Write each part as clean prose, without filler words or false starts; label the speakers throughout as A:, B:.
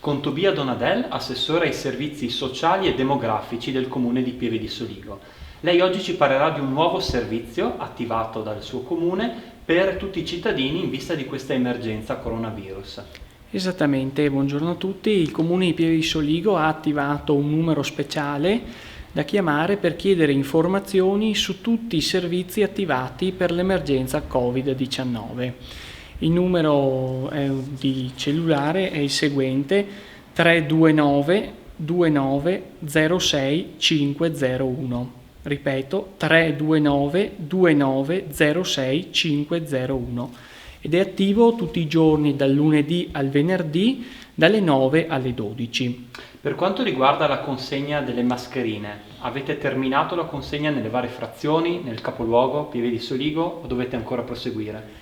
A: con Tobia Donadel, assessore ai servizi sociali e demografici del comune di Pieve di Soligo. Lei oggi ci parlerà di un nuovo servizio attivato dal suo comune per tutti i cittadini in vista di questa emergenza coronavirus.
B: Esattamente, buongiorno a tutti. Il comune di Pieve di Soligo ha attivato un numero speciale da chiamare per chiedere informazioni su tutti i servizi attivati per l'emergenza Covid-19. Il numero di cellulare è il seguente: 329 29 06 501. Ripeto, 329 29 06 501. Ed è attivo tutti i giorni dal lunedì al venerdì dalle 9 alle 12.
A: Per quanto riguarda la consegna delle mascherine, avete terminato la consegna nelle varie frazioni, nel capoluogo, Pieve di Soligo, o dovete ancora proseguire?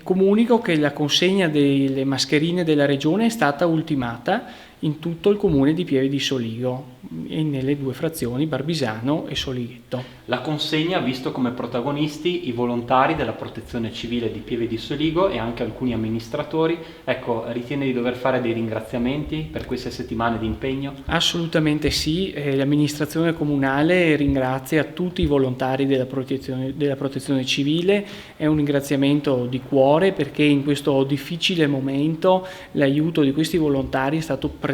B: Comunico che la consegna delle mascherine della regione è stata ultimata in tutto il comune di Pieve di Soligo e nelle due frazioni Barbisano e Solighetto.
A: La consegna ha visto come protagonisti i volontari della Protezione Civile di Pieve di Soligo e anche alcuni amministratori. Ecco, ritiene di dover fare dei ringraziamenti per queste settimane di impegno?
B: Assolutamente sì, l'amministrazione comunale ringrazia tutti i volontari della protezione civile, è un ringraziamento di cuore perché in questo difficile momento l'aiuto di questi volontari è stato prezioso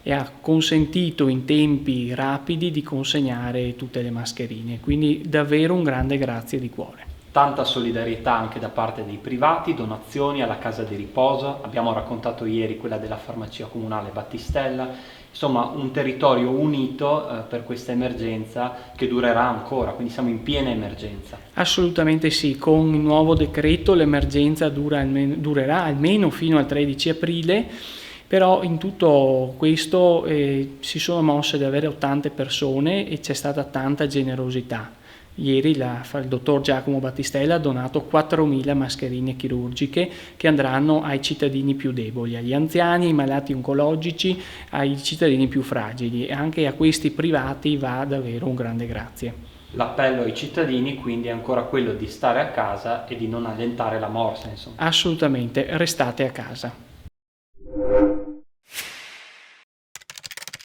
B: e ha consentito in tempi rapidi di consegnare tutte le mascherine, quindi davvero un grande grazie di cuore.
A: Tanta solidarietà anche da parte dei privati, donazioni alla casa di riposo, abbiamo raccontato ieri quella della farmacia comunale Battistella, insomma un territorio unito per questa emergenza che durerà ancora, quindi siamo in piena emergenza.
B: Assolutamente sì, con il nuovo decreto l'emergenza durerà almeno fino al 13 aprile, però in tutto questo si sono mosse davvero tante persone e c'è stata tanta generosità. Ieri il dottor Giacomo Battistella ha donato 4.000 mascherine chirurgiche che andranno ai cittadini più deboli, agli anziani, ai malati oncologici, ai cittadini più fragili, e anche a questi privati va davvero un grande grazie.
A: L'appello ai cittadini quindi è ancora quello di stare a casa e di non allentare la morsa, insomma.
B: Assolutamente, restate a casa.